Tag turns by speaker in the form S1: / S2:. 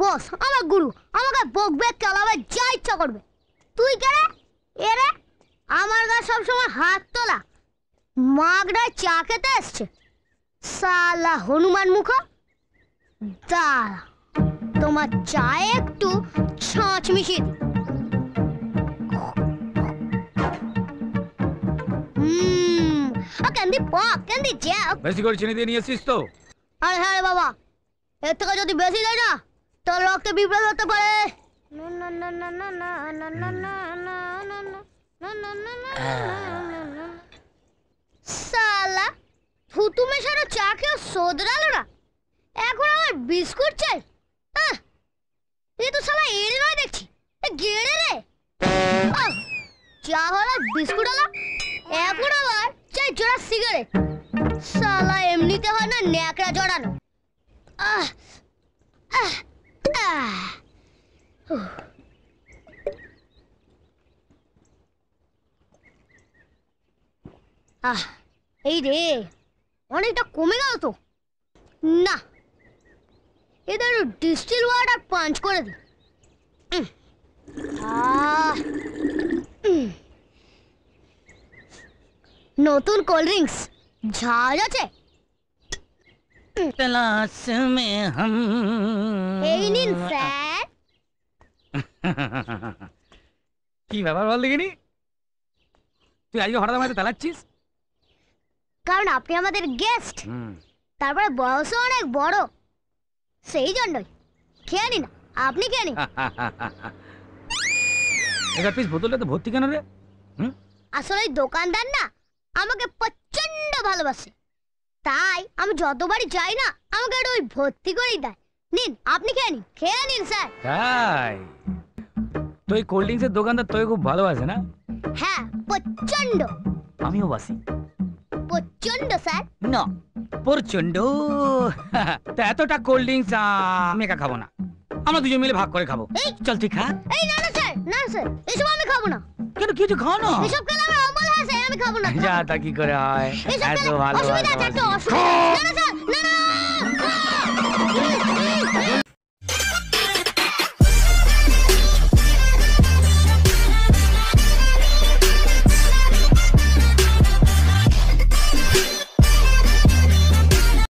S1: বস, আমার গুরু, আমাকে বকবে, চালাবে, যা ইচ্ছা করবে। তুই কে রে? এরে আমার গা সবসময় হাত তোলা, মাগড়ায় চা খেতে এসছে সালা হনুমান মুখ। দাঁড়া, তোমার চায়ে একটু ছাঁচ মিশিয়ে দিই। Candy pop, candy jam.
S2: বেশি করে চিনি দিয়ে নিয়েছিস তো?
S1: আরে হ্যাঁ রে বাবা, এর থেকে যদি বেশি দেয় না তোর রক্তে বিপ্লব হতে পারে। সালা থুতু মেশানো চা খেয়ে সোদরালো না, এখন আমার বিস্কুট চাই। এই তো শালা এড়ে নয় দেখছি, গেড়ে রে। চা হলো, বিস্কুট হলো, এখন আবার চাই জোড়া সিগারেট। শালা এমনিতে হয় না ন্যাকড়া জড়ানো। এই রে, অনেকটা কমে গেল তো। না, এদের ডিস্টিল ওয়াটার পাঞ্চ করে দিই। নতুন কোল্ড ড্রিঙ্কস ঝাঁজ আছে?
S2: तलाश में हम।
S1: এই নিন স্যার।
S2: কি ব্যাপার বল দেখিনি, তুই আজকে হঠাৎ আমাকে তালাচ্ছিস?
S1: কারণ আপনি আমাদের গেস্ট, তারপরে বয়সও অনেক বড়, সেই জন্যই। খেয়ে নিন, আপনি খেয়ে নিন।
S2: এবার পিস বোতলটা তো ভর্তি কেন রে?
S1: আসলে দোকানদার না আমাকে প্রচন্ড ভালোবাসে, তাই আমি যতবারই যাই না আমাকে একটু ওই ভর্তি করেই দেয়। নিন, আপনি খেয়ে নিন, খেয়ে নিন স্যার।
S2: তাই তো এই কোল্ড ড্রিঙ্কসের দোকানদার তোকে খুব ভালোবাসে না?
S1: হ্যাঁ, প্রচন্ড।
S2: আমিও বাসি।
S1: প্রচন্ড স্যার?
S2: না, প্রচন্ড। তা এতটা কোল্ড ড্রিঙ্কস আমি একা খাবো না, আমরা দুজন মিলে ভাগ করে খাবো। চল তুই খা।
S1: এই না না স্যার, না স্যার, এসব আমি খাবো না।
S2: কেন, কিছু খাও না?
S1: এসব খেলে আমার অম্বল হয় স্যার, আমি খাবো না।
S2: যা তা কি করে হয়, এত ভালো
S1: অসুবিধা আছে, একটু অসুবিধা। না না স্যার,